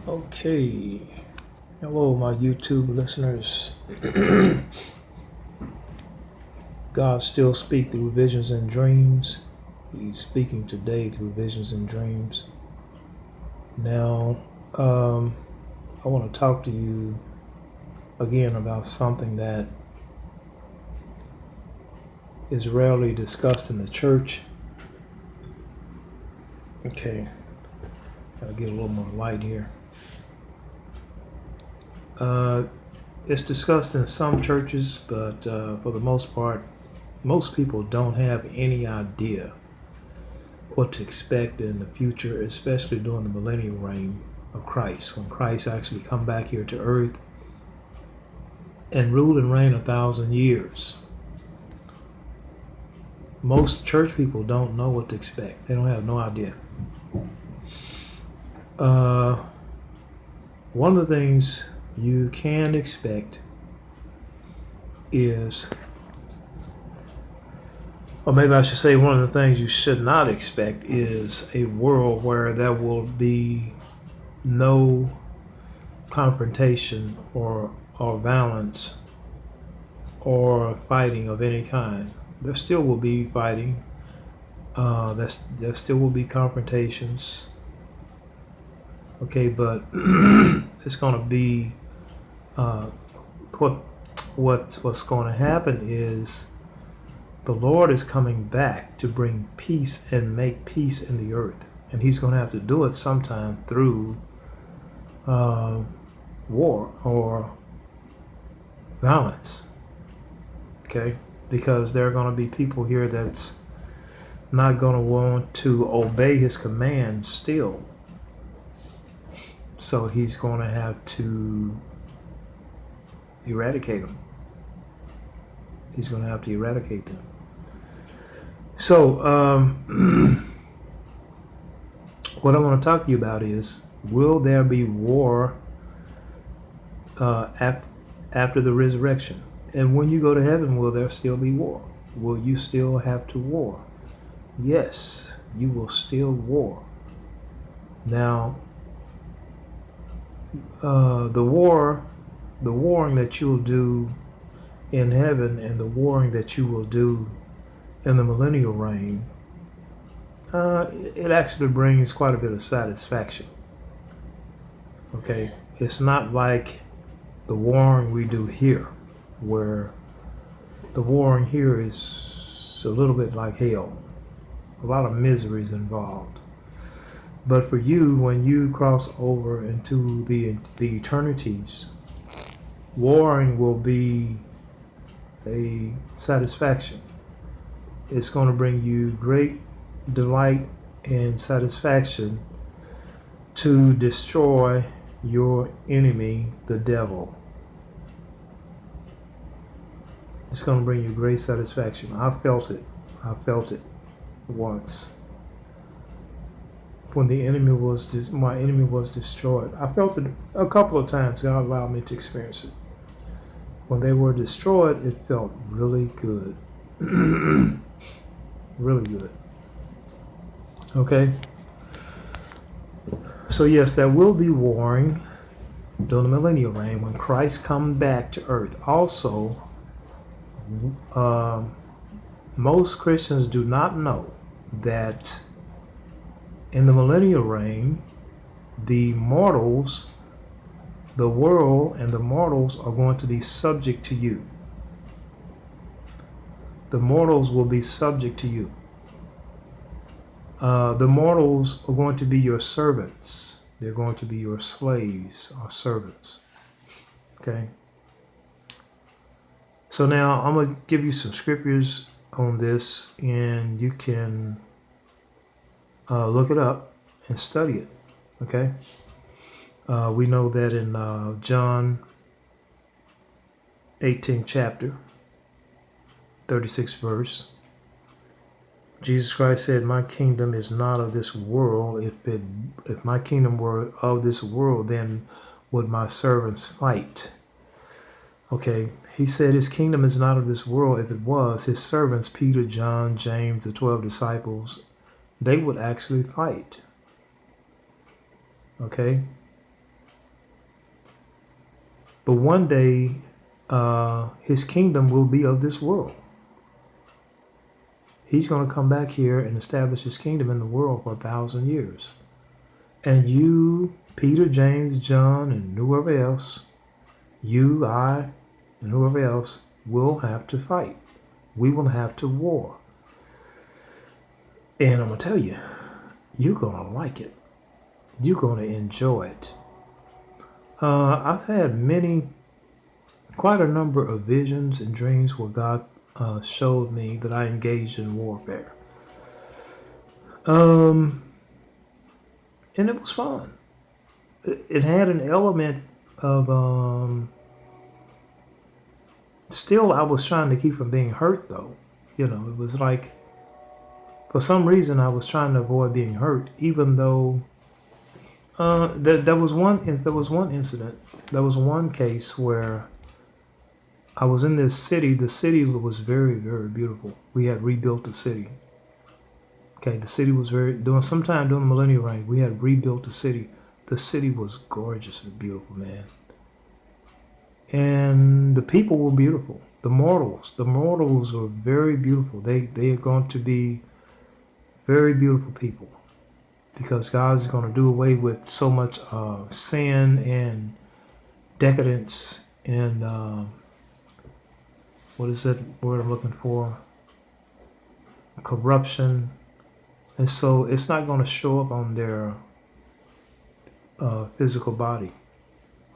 Okay. Hello, my YouTube listeners. God still speaks through visions and dreams. He's speaking today through visions and dreams. Now, I want to talk to you again about something that is rarely discussed in the church. Okay. Gotta get a little more light here. It's discussed in some churches, but for the most part, most people don't have any idea what to expect in the future, especially during the millennial reign of Christ, when Christ actually come back here to earth and rule and reign 1,000 years. Most church people don't know what to expect. They don't have no idea. One of the things you can expect is, or maybe I should say one of the things you should not expect is a world where there will be no confrontation or violence or fighting of any kind. There still will be fighting. There still will be confrontations. Okay, but it's going to be what's going to happen is the Lord is coming back to bring peace and make peace in the earth, and He's going to have to do it sometimes through war or violence. Okay, because there are going to be people here that's not going to want to obey His commands still. So He's going to have to eradicate them. He's going to have to eradicate them. So, what I want to talk to you about is, will there be war after the resurrection? And when you go to heaven, will there still be war? Will you still have to war? Yes, you will still war. Now, the warring that you'll do in heaven and the warring that you will do in the millennial reign, it actually brings quite a bit of satisfaction. Okay, it's not like the warring we do here, where the warring here is a little bit like hell. A lot of misery is involved. But for you, when you cross over into the eternities, warring will be a satisfaction. It's going to bring you great delight and satisfaction to destroy your enemy, the devil. It's going to bring you great satisfaction. I felt it once. When my enemy was destroyed. I felt it a couple of times. God allowed me to experience it. When they were destroyed, it felt really good. Really good. Okay? So yes, there will be warring during the millennial reign when Christ comes back to earth. Also, most Christians do not know that in the millennial reign, the mortals, the world and the mortals are going to be subject to you. The mortals will be subject to you. The mortals are going to be your servants. They're going to be your slaves or servants. Okay? So now I'm going to give you some scriptures on this, and you can look it up and study it. Okay? We know that in John 18th chapter, 36th verse, Jesus Christ said, "My kingdom is not of this world. If my kingdom were of this world, then would my servants fight." Okay, He said His kingdom is not of this world. If it was, His servants, Peter, John, James, the 12 disciples, they would actually fight. Okay? But one day, his kingdom will be of this world. He's going to come back here and establish his kingdom in the world for 1,000 years. And you, Peter, James, John, and whoever else, you, I, and whoever else will have to fight. We will have to war. And I'm going to tell you, you're going to like it. You're going to enjoy it. I've had quite a number of visions and dreams where God showed me that I engaged in warfare. And it was fun. It had an element of, still I was trying to keep from being hurt though. It was like, for some reason I was trying to avoid being hurt, even though there was one incident, there was one case where I was in this city. The city was very, very beautiful. We had rebuilt the city. Okay, the city was sometime during the Millennial reign, we had rebuilt the city. The city was gorgeous and beautiful, man. And the people were beautiful. The mortals were very beautiful. They are going to be very beautiful people, because God is going to do away with so much sin and decadence and what is that word I'm looking for? Corruption. And so it's not going to show up on their physical body.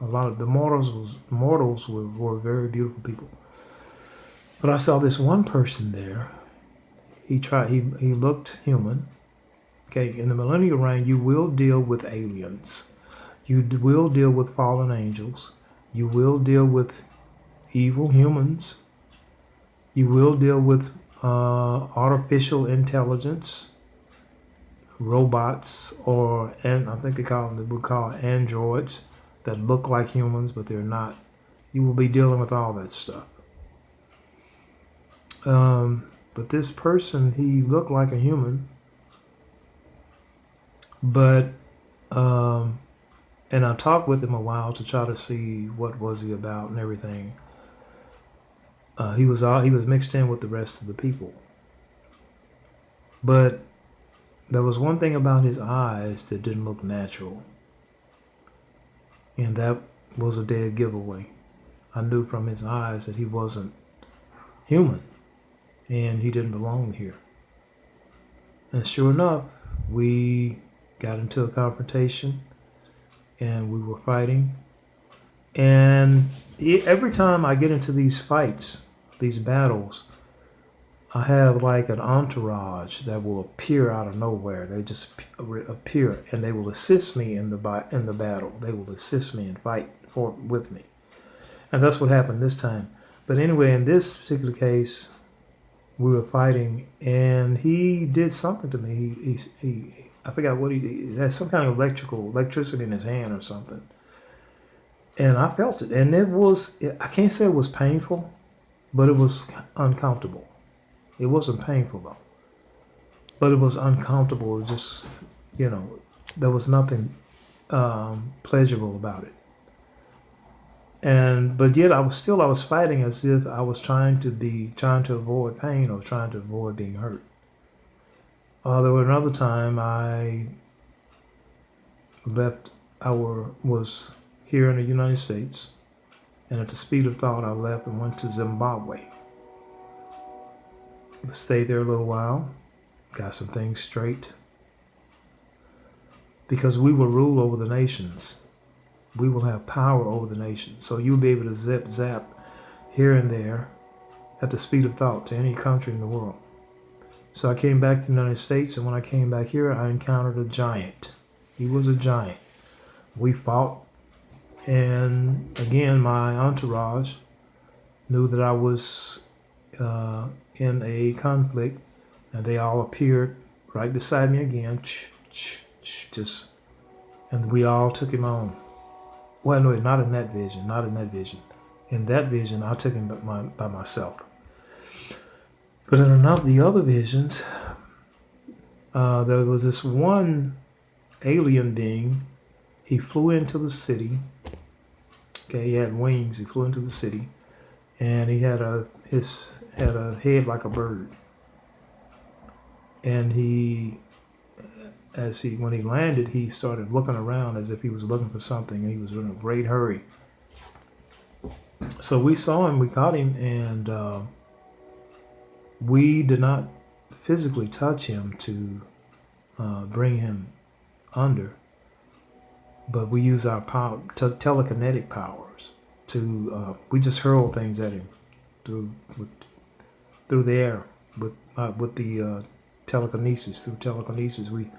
A lot of the mortals were very beautiful people. But I saw this one person there. He looked human. Okay, in the Millennial reign, you will deal with aliens. You will deal with fallen angels. You will deal with evil humans. You will deal with artificial intelligence, robots, and I think they would call androids that look like humans, but they're not. You will be dealing with all that stuff. But this person, he looked like a human, but and I talked with him a while to try to see what was he about and everything. He was mixed in with the rest of the people, but there was one thing about his eyes that didn't look natural, and that was a dead giveaway. I knew from his eyes that he wasn't human, and he didn't belong here. And sure enough, we got into a confrontation, and we were fighting. And every time I get into these fights, these battles, I have like an entourage that will appear out of nowhere. They just appear, and they will assist me in the battle. They will assist me and fight with me. And that's what happened this time. But anyway, in this particular case, we were fighting, and he did something to me. He I forgot what he had, some kind of electricity in his hand or something. And I felt it. And I can't say it was painful, but it was uncomfortable. It wasn't painful though, but it was uncomfortable. It just, there was nothing pleasurable about it. But yet I was fighting as if I was trying to avoid pain or trying to avoid being hurt. There was another time I was here in the United States, and at the speed of thought I left and went to Zimbabwe. Stayed there a little while, got some things straight, because we will rule over the nations. We will have power over the nations. So you'll be able to zap here and there at the speed of thought to any country in the world. So I came back to the United States, and when I came back here, I encountered a giant. He was a giant. We fought, and again, my entourage knew that I was in a conflict, and they all appeared right beside me again, and we all took him on. Well, no, not in that vision. In that vision, I took him by myself. But in the other visions, there was this one alien being. He flew into the city, Okay, he had wings. He flew into the city, and he had a head like a bird. And when he landed, he started looking around as if he was looking for something. And he was in a great hurry. So we saw him, we caught him, and we did not physically touch him to bring him under, but we use our telekinetic powers to. We just hurl things at him through the air with the telekinesis. Through telekinesis, we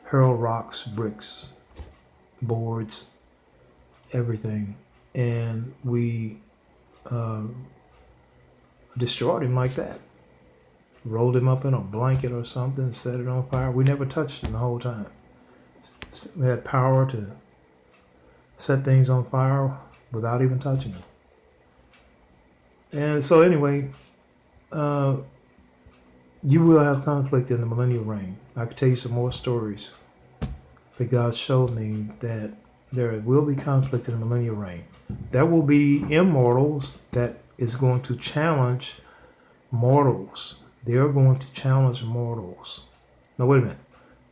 hurl rocks, bricks, boards, everything, and we destroyed him like that. Rolled him up in a blanket or something, set it on fire. We never touched him the whole time. We had power to set things on fire without even touching him. And so anyway, you will have conflict in the millennial reign. I could tell you some more stories that God showed me that there will be conflict in the millennial reign. There will be immortals that is going to challenge mortals. They're going to challenge mortals. No, wait a minute.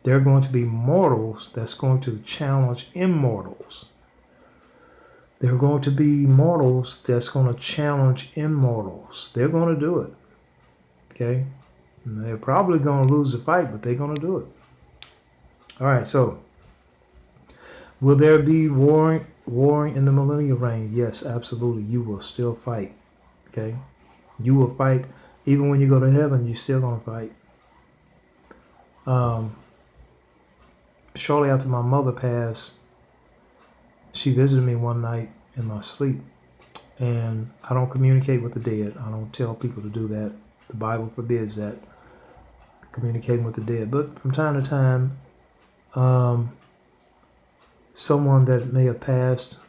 There are going to be mortals that's going to challenge immortals. There are going to be mortals that's going to challenge immortals. They're going to do it. Okay? And they're probably going to lose the fight, but they're going to do it. All right, so will there be warring in the millennial reign? Yes, absolutely. You will still fight. Okay? You will fight. Even when you go to heaven, you're still going to fight. Shortly after my mother passed, she visited me one night in my sleep. And I don't communicate with the dead. I don't tell people to do that. The Bible forbids that, communicating with the dead. But from time to time, someone that may have passed,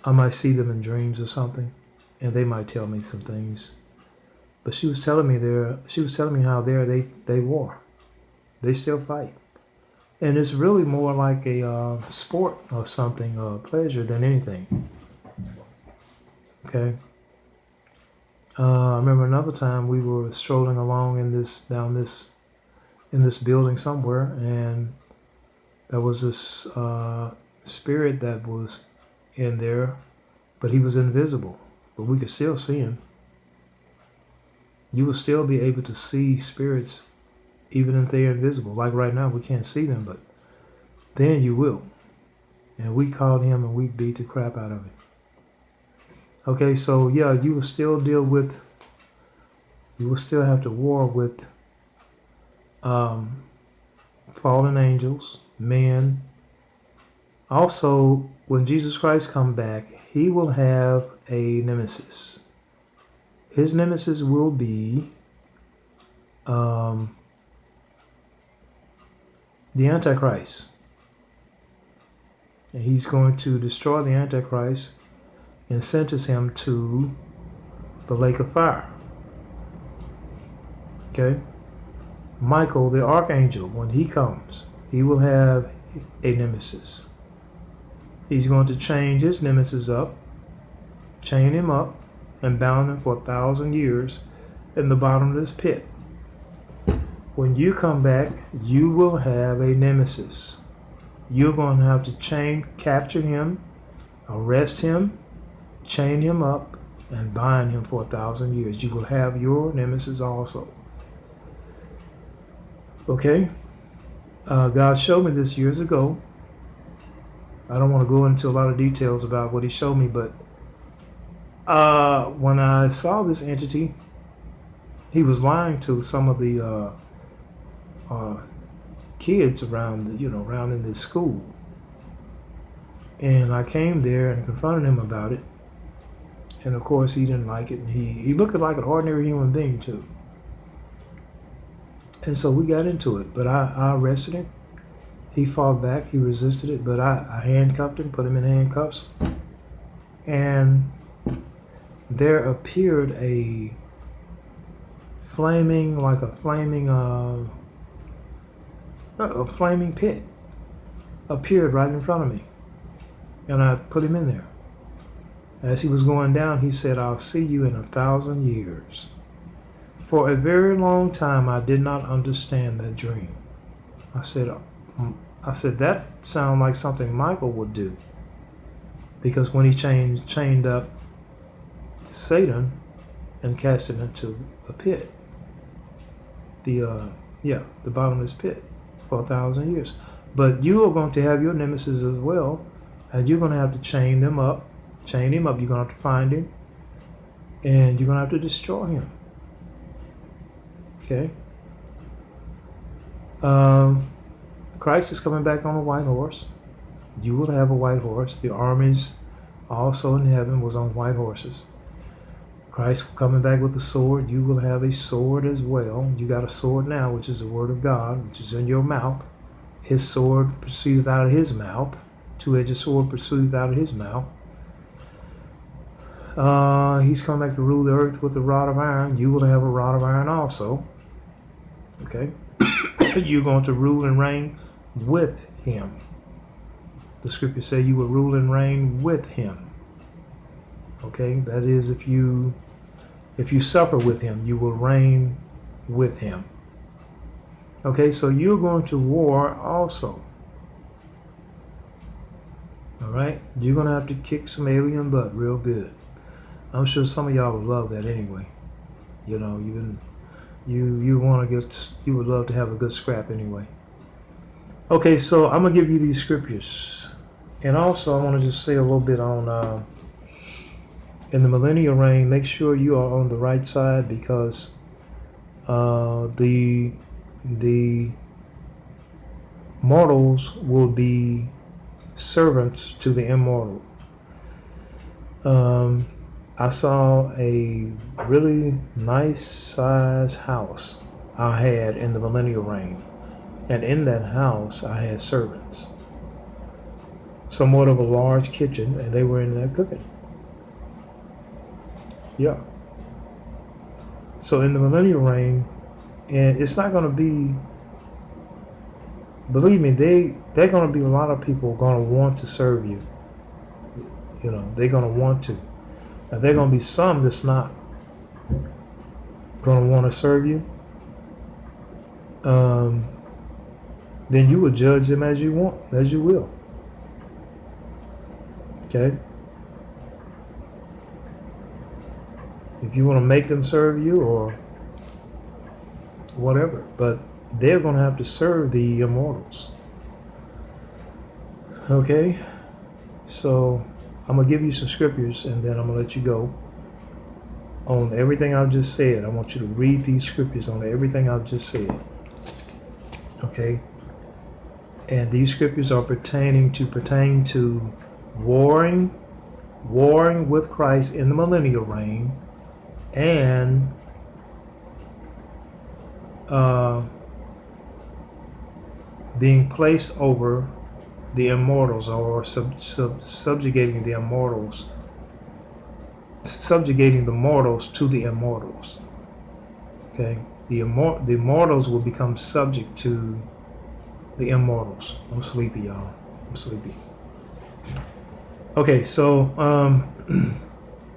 I might see them in dreams or something, and they might tell me some things. But she was telling me how they war. They still fight. And it's really more like a sport or something, pleasure than anything. Okay. I remember another time we were strolling along in this building somewhere, and there was this spirit that was in there, but he was invisible, but we could still see him. You will still be able to see spirits even if they're invisible. Like right now, we can't see them, but then you will. And we called him and we beat the crap out of him. Okay, so yeah, you will still have to war with fallen angels, men. Also, when Jesus Christ comes back, he will have a nemesis. His nemesis will be the Antichrist. And he's going to destroy the Antichrist and sentence him to the lake of fire. Okay? Michael, the archangel, when he comes, he will have a nemesis. He's going to change his nemesis up, chain him up, and bound him for 1,000 years in the bottom of this pit. When you come back, you will have a nemesis. You're going to have to capture him, arrest him, chain him up, and bind him for 1,000 years. You will have your nemesis also. Okay? God showed me this years ago. I don't want to go into a lot of details about what he showed me, but when I saw this entity, he was lying to some of the kids around in this school. And I came there and confronted him about it. And of course, he didn't like it. And he looked like an ordinary human being, too. And so we got into it. But I arrested him. He fought back. He resisted it. But I handcuffed him, put him in handcuffs. And there appeared a flaming pit appeared right in front of me. And I put him in there. As he was going down, he said, I'll see you in 1,000 years. For a very long time, I did not understand that dream. I said, that sounds like something Michael would do. Because when he chained up Satan and cast him into a pit, the bottomless pit for 1,000 years. But you are going to have your nemesis as well, and you're going to have to chain him up. You're going to have to find him, and you're going to have to destroy him. Okay. Christ is coming back on a white horse. You will have a white horse. The armies also in heaven was on white horses. Christ coming back with a sword. You will have a sword as well. You got a sword now, which is the word of God, which is in your mouth. His sword proceedeth out of his mouth. Two-edged sword proceedeth out of his mouth. He's coming back to rule the earth with a rod of iron. You will have a rod of iron also. Okay? You're going to rule and reign with him. The scriptures say you will rule and reign with him. Okay? That is, if you suffer with him, you will reign with him. Okay? So you're going to war also. All right? You're going to have to kick some alien butt real good. I'm sure some of y'all would love that anyway. You know, you would love to have a good scrap anyway. Okay, so I'm gonna give you these scriptures, and also I want to just say a little bit on in the millennial reign. Make sure you are on the right side, because the mortals will be servants to the immortal. I saw a really nice size house I had in the millennial reign. And in that house, I had servants. Somewhat of a large kitchen, and they were in there cooking. Yeah. So in the millennial reign, and it's not going to be, believe me, they're going to be a lot of people going to want to serve you. You know, they're going to want to. Now, there are going to be some that's not going to want to serve you. Then you will judge them as you want, as you will. Okay? If you want to make them serve you or whatever, but they're going to have to serve the immortals. Okay? So I'm going to give you some scriptures, and then I'm going to let you go. On everything I've just said, I want you to read these scriptures on everything I've just said. Okay? And these scriptures are pertain to warring with Christ in the millennial reign, and being placed over the immortals, or subjugating the immortals, subjugating the mortals to the immortals. Okay, the immortals will become subject to the immortals. I'm sleepy, y'all. I'm sleepy. Okay, so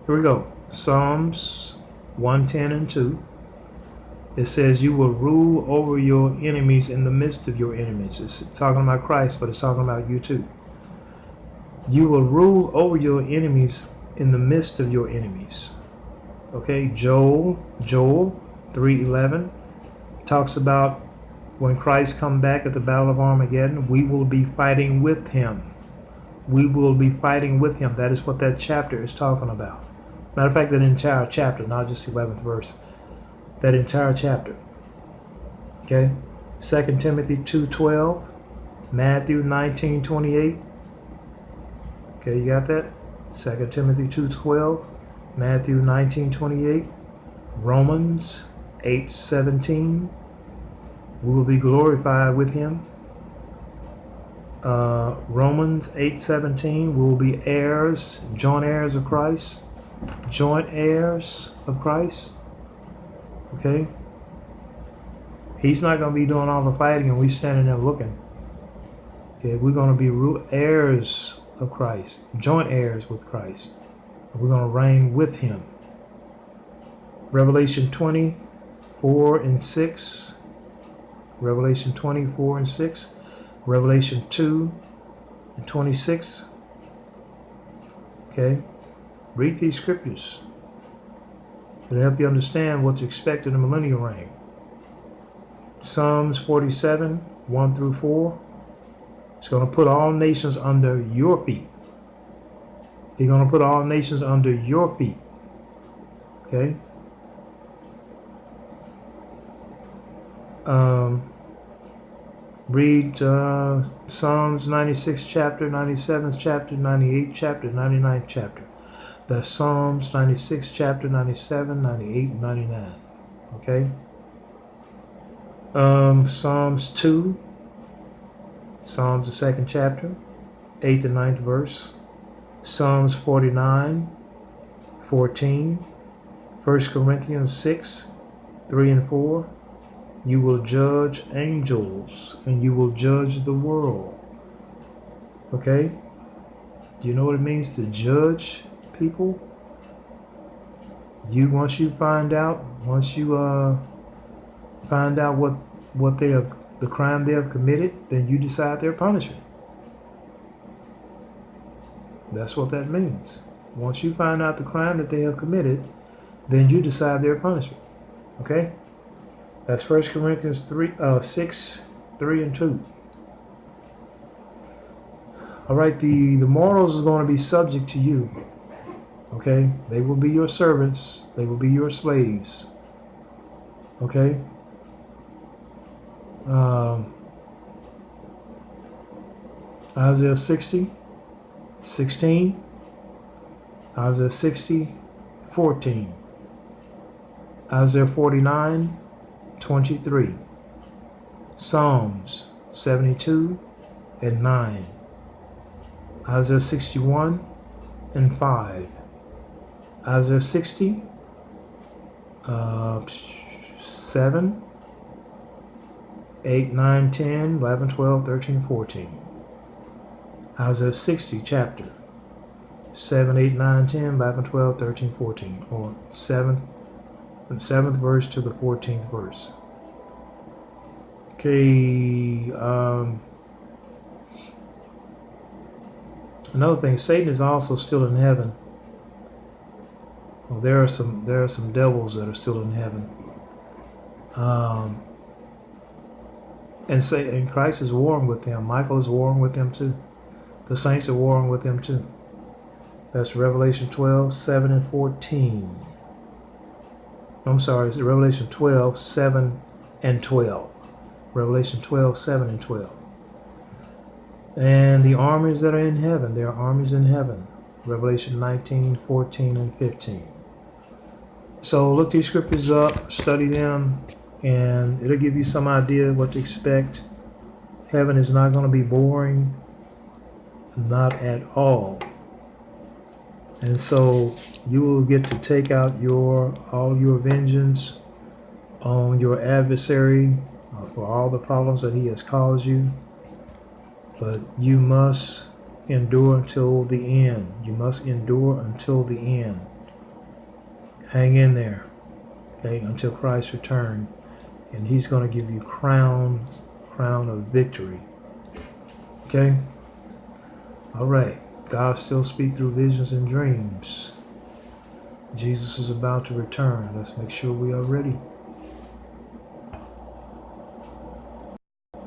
here we go. Psalms 110 and 2. It says, you will rule over your enemies in the midst of your enemies. It's talking about Christ, but it's talking about you too. You will rule over your enemies in the midst of your enemies. Okay, Joel 3:11 talks about when Christ come back at the Battle of Armageddon, we will be fighting with him. We will be fighting with him. That is what that chapter is talking about. Matter of fact, that entire chapter, not just the 11th verse. That entire chapter. Okay? 2 Timothy 2:12, Matthew 19:28. Okay, you got that? 2 Timothy 2:12, Matthew 19:28, Romans 8:17. We will be glorified with him. Romans 8:17. We will be heirs, joint heirs of Christ. Joint heirs of Christ. Okay? He's not going to be doing all the fighting and we standing there looking. Okay? We're going to be heirs of Christ. Joint heirs with Christ. We're going to reign with him. Revelation 24 and 6. Revelation 24 and 6. Revelation 2 and 26. Okay? Read these scriptures. It'll help you understand what to expect in the millennial reign. Psalms 47, 1 through 4. It's going to put all nations under your feet. He's going to put all nations under your feet. Okay? Read Psalms 96 chapter, 97 chapter, 98 chapter, 99 chapter. That's Psalms 96 chapter, 97, 98, 99. Okay? Psalms 2. Psalms the second chapter, 8th and 9th verse. Psalms 49, 14. 1 Corinthians 6, 3 and 4. You will judge angels and you will judge the world. Okay? Do you know what it means to judge people? Once you find out what they have, the crime they have committed, then you decide their punishment. That's what that means. Once you find out the crime that they have committed, then you decide their punishment. Okay? That's 1 Corinthians 6, 3 and 2. All right, the morals is going to be subject to you. Okay? They will be your servants. They will be your slaves. Okay? Isaiah 60, 16. Isaiah 60, 14. Isaiah 49, 23. Psalms 72 and 9. Isaiah 61 and 5. Isaiah 60, 7, 8, 9, 10, 11, 12, 13, 14. Isaiah 60 chapter 7, 8, 9, 10, 11, 12, 13, 14. Or 7th verse to the 14th verse. Okay, another thing, Satan is also still in heaven. Well, there are some devils that are still in heaven. And Christ is warring with them. Michael is warring with them too. The saints are warring with them too. That's Revelation 12, 7 and 14. I'm sorry, it's Revelation 12, 7 and 12. Revelation 12, 7 and 12. And the armies that are in heaven, there are armies in heaven. Revelation 19, 14 and 15. So look these scriptures up, study them, and it'll give you some idea what to expect. Heaven is not going to be boring, not at all. And so you will get to take out all your vengeance on your adversary for all the problems that he has caused you. But you must endure until the end. You must endure until the end. Hang in there, okay, until Christ returns, and he's going to give you crown of victory. Okay? All right. God still speaks through visions and dreams. Jesus is about to return. Let's make sure we are ready.